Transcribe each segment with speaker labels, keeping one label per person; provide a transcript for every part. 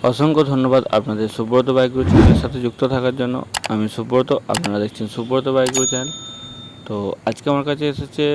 Speaker 1: অসংখ্য ধন্যবাদ আপনাদের সুব্রত বাইকগুরু চ্যানেলের সাথে যুক্ত থাকার জন্য। আমি সুব্রত, আপনারা দেখছেন সুব্রত বাইকগুরু চ্যানেল। তো আজকে আমার কাছে এসেছে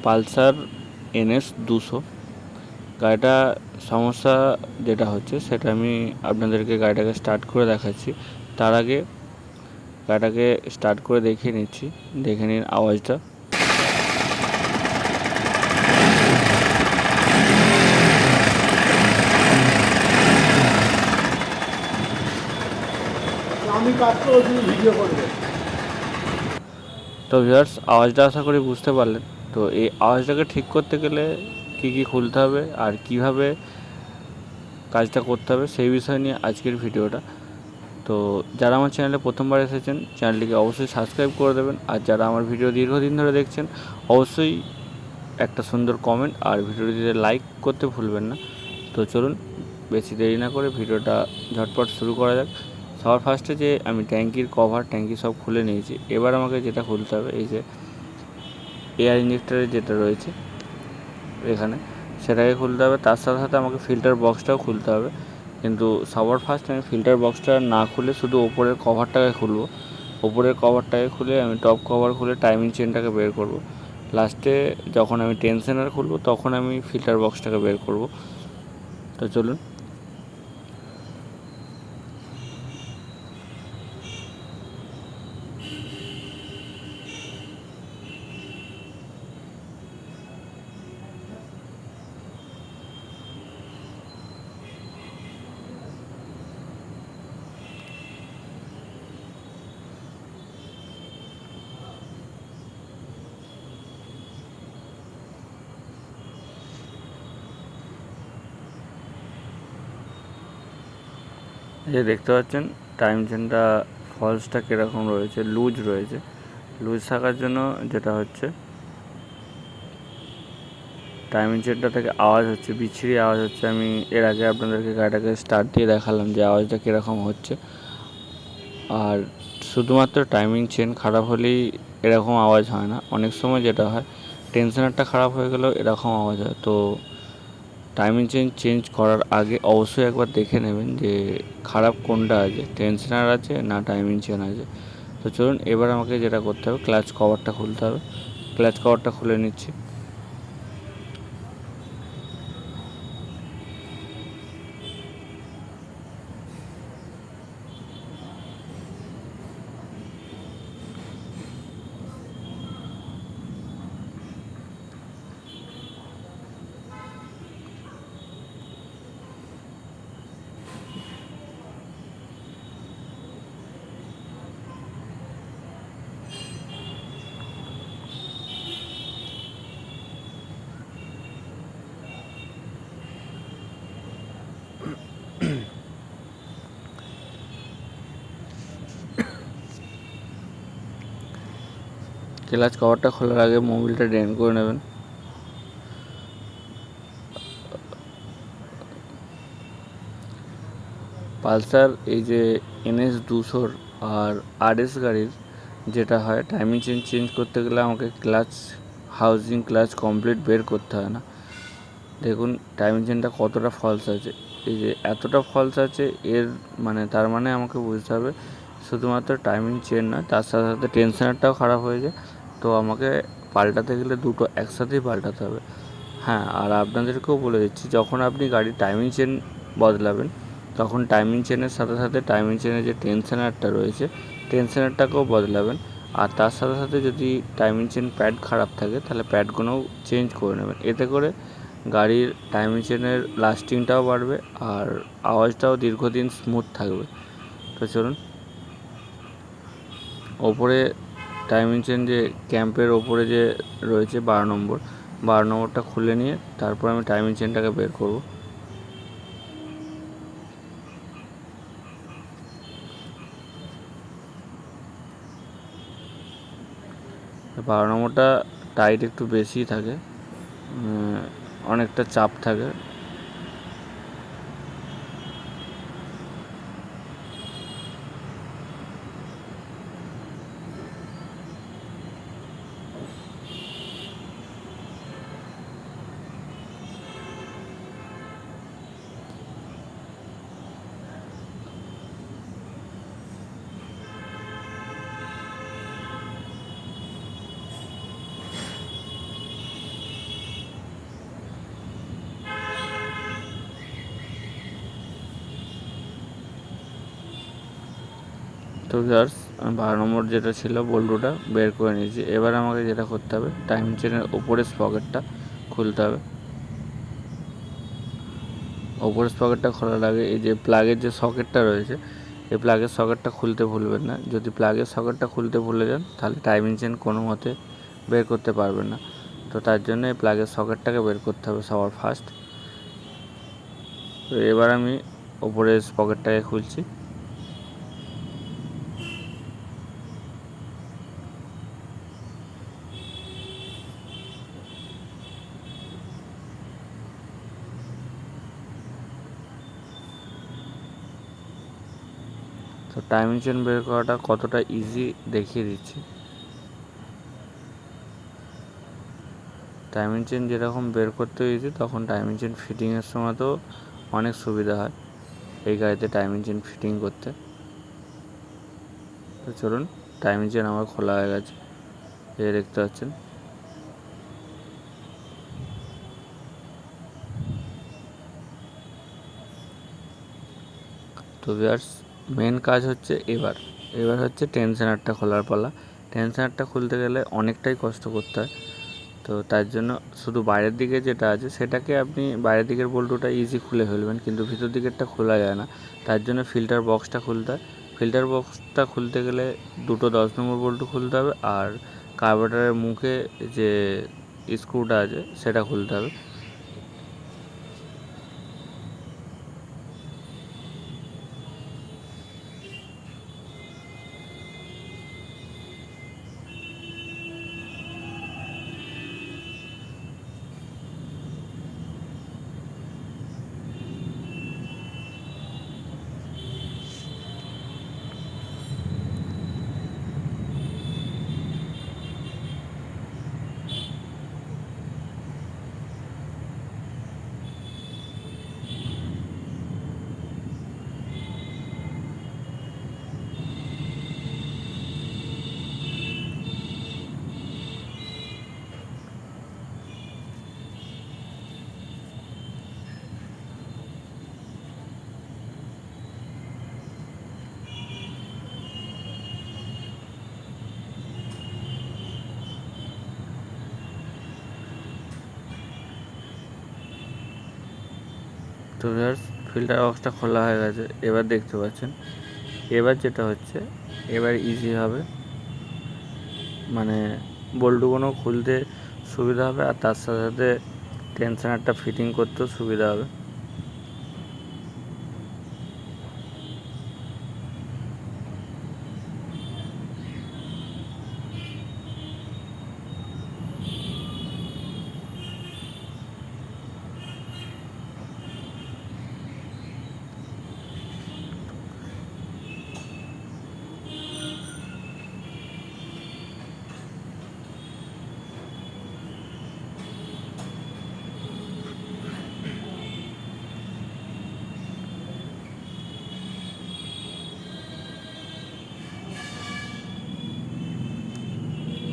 Speaker 1: পালসার NS 200 গাড়িটা। সমস্যা যেটা হচ্ছে সেটা আমি আপনাদেরকে গাড়িটাকে স্টার্ট করে দেখাচ্ছি। তার আগে গাড়িটাকে স্টার্ট করে দেখিয়ে নিচ্ছি, দেখে নিন আওয়াজটা।
Speaker 2: আমি কাজ করে তুমি ভিডিও করবে।
Speaker 1: তো ভিউয়ার্স, আওয়াজটা আশা করি বুঝতে পারলেন। তো এই আওয়াজটাকে ঠিক করতে গেলে কী কী খুলতে হবে আর কিভাবে কাজটা করতে হবে সেই বিষয় নিয়ে আজকের ভিডিওটা। তো যারা আমার চ্যানেলে প্রথমবার এসেছেন চ্যানেলটিকে অবশ্যই সাবস্ক্রাইব করে দেবেন, আর যারা আমার ভিডিও দীর্ঘদিন ধরে দেখছেন অবশ্যই একটা সুন্দর কমেন্ট আর ভিডিওটিতে লাইক করতে ভুলবেন না। তো চলুন বেশি দেরি না করে ভিডিওটা ঝটপট শুরু করা যাক। সবার ফার্স্টে যে আমি ট্যাঙ্কির কভার ট্যাঙ্কি সব খুলে নিয়েছি, এবার আমাকে যেটা খুলতে হবে এই যে এয়ার ইঞ্জেক্টরের যেটা রয়েছে এখানে, সেটাকে খুলতে হবে। তার সাথে সাথে আমাকে ফিল্টার বক্সটাও খুলতে হবে, কিন্তু সবার ফার্স্ট আমি ফিল্টার বক্সটা না খুলে শুধু ওপরের কভারটাকে খুলবো। ওপরের কভারটাকে খুলে আমি টপ কভার খুলে টাইমিং চেনটাকে বের করব। লাস্টে যখন আমি টেনশনার খুলবো তখন আমি ফিল্টার বক্সটাকে বের করব। তো চলুন। এই যে দেখতে পাচ্ছেন টাইম চেনটা ফলসটা কীরকম রয়েছে, লুজ রয়েছে। লুজ থাকার জন্য যেটা হচ্ছে টাইমিং চেনটা থেকে আওয়াজ হচ্ছে, বিচ্ছিরি আওয়াজ হচ্ছে। আমি এর আগে আপনাদেরকে গাড়িটাকে স্টার্ট দিয়ে দেখালাম যে আওয়াজটা কীরকম হচ্ছে। আর শুধুমাত্র টাইমিং চেন খারাপ হলেই এরকম আওয়াজ হয় না, অনেক সময় যেটা হয় টেনশনারটা খারাপ হয়ে গেলেও এরকম আওয়াজ হয়। তো টাইমিং চেন চেঞ্জ করার আগে অবশ্যই একবার দেখে নেবেন যে খারাপ কোনটা আছে, টেনশনার আছে না টাইমিং চেন আছে। তো চলুন এবার আমাকে যেটা করতে হবে ক্লাচ কভারটা খুলতে হবে। ক্লাচ কভারটা খুলে নিচ্ছি। ক্লাচ কভারটা খোলার আগে মোবিলটা ড্রেন করে নেবেন। পালসার এই যে NS 200 আর RS গাড়ির যেটা হয় টাইমিং চেন চেঞ্জ করতে গেলে আমাকে ক্লাচ হাউজিং ক্লাচ কমপ্লিট বের করতে হয় না। দেখুন টাইমিং চেনটা কতটা ফলস আছে, এই যে এতটা ফলস আছে, এর মানে তার মানে আমাকে বুঝতে হবে শুধুমাত্র টাইমিং চেন নয়, তার সাথে সাথে টেনশনারটাও খারাপ হয়ে যায়। তো আমাকে পাল্টাতে গেলে দুটো একসাথেই পাল্টাতে হবে। হ্যাঁ, আর আপনাদেরকেও বলে দিচ্ছি, যখন আপনি গাড়ির টাইমিং চেন বদলাবেন তখন টাইমিং চেনের সাথে সাথে টাইমিং চেনের যে টেনশনারটা রয়েছে টেনশনারটাকেও বদলাবেন। আর তার সাথে সাথে যদি টাইমিং চেন প্যাড খারাপ থাকে তাহলে প্যাডগুলোও চেঞ্জ করে নেবেন। এতে করে গাড়ির টাইমিং চেনের লাস্টিংটাও বাড়বে আর আওয়াজটাও দীর্ঘদিন স্মুথ থাকবে। তো চলুন, ওপরে টাইমিং চেন যে ক্যাম্পের ওপরে যে রয়েছে 12 নম্বরটা খুলে নিয়ে তারপর আমি টাইমিং চেনটাকে বের করব। 12 নম্বরটা টাইট একটু বেশিই থাকে, অনেকটা চাপ থাকে। তো ভিউয়ার্স 12 নম্বর যেটা ছিল বল্টুটা বের করে নিয়েছি। এবার আমাকে যেটা করতে হবে, টাইম চেনের ওপরের স্পকেটটা খুলতে হবে। ওপরের স্পকেটটা খোলার আগে এই যে প্লাগের যে সকেটটা রয়েছে, এই প্লাগের সকেটটা খুলতে ভুলবেন না। যদি প্লাগের সকেটটা খুলতে ভুলে যান তাহলে টাইমিং চেন কোনো মতে বের করতে পারবেন না। তো তার জন্য এই প্লাগের সকেটটাকে বের করতে হবে সবার ফার্স্ট। তো এবার আমি ওপরের স্পকেটটাকে খুলছি। তো টাইমিং চেন বের করাটা কতটা ইজি দেখিয়ে দিচ্ছি। টাইমিং চেন যেরকম বের করতে ইজি, তখন টাইমিং চেন ফিটিংয়ের সময় তো অনেক সুবিধা হয় এই গাড়িতে টাইমিং চেন ফিটিং করতে। তো চলুন, টাইমিং চেন আমার খোলা হয়ে গেছে, এই দেখতে পাচ্ছেন। তো ভিউয়ার্স মেন কাজ হচ্ছে এবার হচ্ছে টেনশনারটা খোলার পালা। টেনশনারটা খুলতে গেলে অনেকটাই কষ্ট করতে হয়। তো তার জন্য শুধু বাইরের দিকে যেটা আছে সেটাকে আপনি বাইরের দিকের বল্টুটা ইজি খুলে ফেলবেন, কিন্তু ভিতর দিকেরটা খোলা যায় না। তার জন্য ফিল্টার বক্সটা খুলতে হয়। ফিল্টার বক্সটা খুলতে গেলে দুটো 10 নম্বর বল্টু খুলতে হবে, আর কার্বোরেটরের মুখে যে স্ক্রুটা আছে সেটা খুলতে হবে। তো ভিউয়ার্স ফিল্টার বক্সটা খোলা হয়ে গেছে, এবার দেখতে পাচ্ছেন। এবার যেটা হচ্ছে, এবার ইজি হবে, মানে বল্টুগুলো খুলতে সুবিধা হবে, আর তার সাথে সাথে টেনশনারটা ফিটিং করতেও সুবিধা হবে।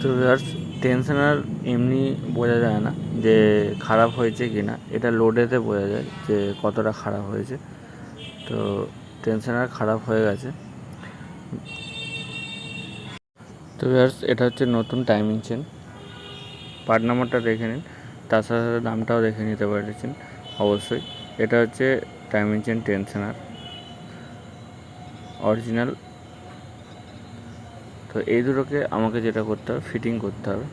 Speaker 1: তো ভিউয়ার্স টেনশনার এমনি বোঝা যায় না যে খারাপ হয়েছে কি না, এটা লোডেতে বোঝা যায় যে কতটা খারাপ হয়েছে। তো টেনশনার খারাপ হয়ে গেছে। তো ভিউয়ার্স এটা হচ্ছে নতুন টাইমিং চেন, পার্ট নাম্বারটা দেখে নিন, তার সাথে সাথে দামটাও দেখে নিতে পারছেন অবশ্যই। এটা হচ্ছে টাইমিং চেন টেনশনার অরিজিনাল। তো এই দুটোকে আমাকে যেটা করতে হবে, ফিটিং করতে হবে।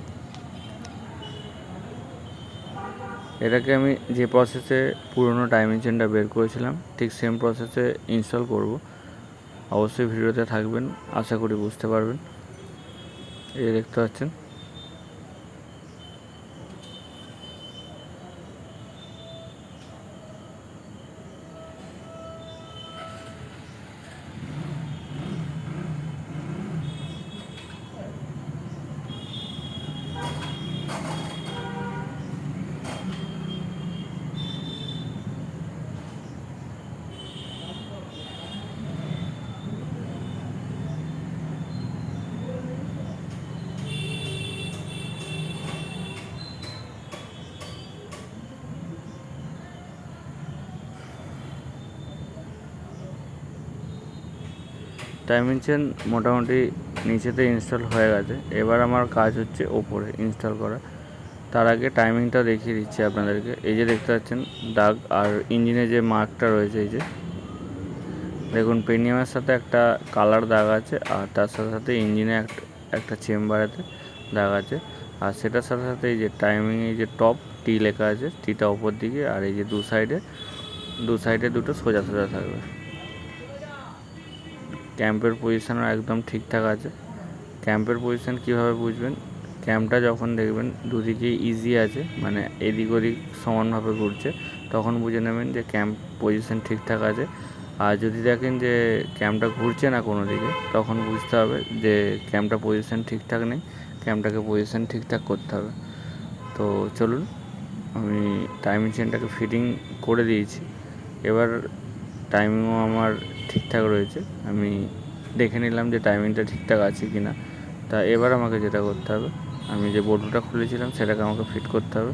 Speaker 1: এটাকে আমি যে প্রসেসে পুরনো টাইমিং চেনটা বের করেছিলাম ঠিক সেম প্রসেসে ইনস্টল করব। অবশ্যই ভিডিওতে থাকবেন, আশা করি বুঝতে পারবেন। এই দেখতে পাচ্ছেন। টাইমিং চেন মোটামুটি নিচেতে ইনস্টল হয়ে গেছে। এবার আমার কাজ হচ্ছে ওপরে ইনস্টল করা। তার আগে টাইমিংটা দেখিয়ে দিচ্ছি আপনাদেরকে। এই যে দেখতে পাচ্ছেন দাগ, আর ইঞ্জিনে যে মার্কটা রয়েছে, এই যে দেখুন পেনিয়ামের সাথে একটা কালার দাগ আছে, আর তার সাথে সাথে ইঞ্জিনে একটা চেম্বারেতে দাগ আছে। আর সেটার সাথে সাথে এই যে টাইমিং, এই যে টপ টি লেখা আছে, টিটা ওপর দিকে, আর এই যে দু সাইডে দুটো সোজা সোজা থাকবে। ক্যাম্পের পজিশানও একদম ঠিকঠাক আছে। ক্যাম্পের পজিশান কীভাবে বুঝবেন? ক্যাম্পটা যখন দেখবেন দুদিকে ইজি আছে, মানে এদিক ওদিক সমানভাবে ঘুরছে, তখন বুঝে নেবেন যে ক্যাম্প পজিশান ঠিকঠাক আছে। আর যদি দেখেন যে ক্যাম্পটা ঘুরছে না কোনো দিকে, তখন বুঝতে হবে যে ক্যাম্পটা পজিশান ঠিকঠাক নেই, ক্যাম্পটাকে পজিশান ঠিকঠাক করতে হবে। তো চলুন, আমি টাইমিং চেনটাকে ফিটিং করে দিয়েছি। এবার টাইমিংও আমার ঠিকঠাক রয়েছে। আমি দেখে নিলাম যে টাইমিংটা ঠিকঠাক আছে কি না। তা এবার আমাকে যেটা করতে হবে, আমি যে বল্টুটা খুলেছিলাম সেটাকে আমাকে ফিট করতে হবে।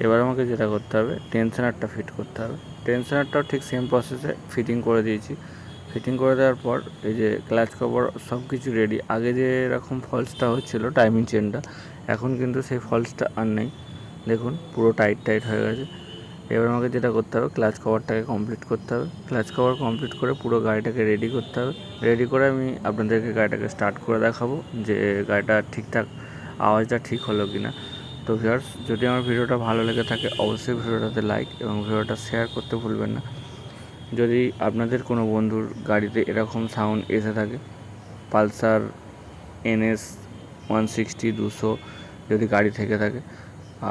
Speaker 1: এবার আমাকে যেটা করতে হবে, টেনশনারটা ফিট করতে হবে। টেনশনারটাও ঠিক সেম প্রসেসে ফিটিং করে দিয়েছি। ফিটিং করে দেওয়ার পর এই যে ক্লাচ কভার সব কিছু রেডি। আগে যে এরকম ফলসটা হচ্ছিলো টাইমিং চেনটা, এখন কিন্তু সেই ফলসটা আর নেই। দেখুন পুরো টাইট হয়ে গেছে। এবার আমাকে যেটা করতে হবে, ক্লাচ কভারটাকে কমপ্লিট করতে হবে। ক্লাচ কভার কমপ্লিট করে পুরো গাড়িটাকে রেডি করতে হবে। রেডি করে আমি আপনাদেরকে গাড়িটাকে স্টার্ট করে দেখাবো যে গাড়িটা ঠিকঠাক আওয়াজটা ঠিক হলো কি না। তো ভিউয়ার্স, যদি আমার ভিডিওটা ভালো লেগে থাকে অবশ্যই ভিডিওটাতে লাইক এবং ভিডিওটা শেয়ার করতে ভুলবেন না। যদি আপনাদের কোনো বন্ধুর গাড়িতে এরকম সাউন্ড এসে থাকে, পালসার NS 160 200 যদি গাড়ি থেকে থাকে,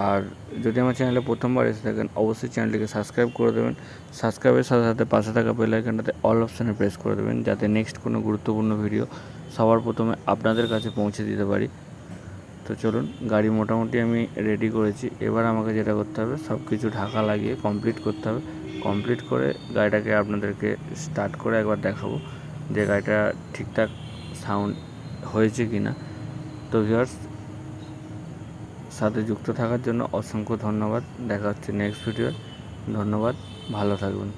Speaker 1: আর যদি আমার চ্যানেলে প্রথমবার এসে থাকেন অবশ্যই চ্যানেলটিকে সাবস্ক্রাইব করে দেবেন। সাবস্ক্রাইবের সাথে সাথে পাশে থাকা বেল আইকনটাতে অল অপশানে প্রেস করে দেবেন, যাতে নেক্সট কোনো গুরুত্বপূর্ণ ভিডিও সবার প্রথমে আপনাদের কাছে পৌঁছে দিতে পারি। তো চলুন, গাড়ি মোটামুটি আমি রেডি করেছি। এবার আমাকে যেটা করতে হবে, সব কিছু ঢাকা লাগিয়ে কমপ্লিট করতে হবে। কমপ্লিট করে গাড়িটাকে আপনাদেরকে স্টার্ট করে একবার দেখাবো যে গাড়িটা ঠিকঠাক সাউন্ড হয়েছে কি না। তো ভিউয়ার্স, সাথে যুক্ত থাকার জন্য অসংখ্য ধন্যবাদ। দেখা হচ্ছে নেক্সট ভিডিও। ধন্যবাদ, ভালো থাকবেন।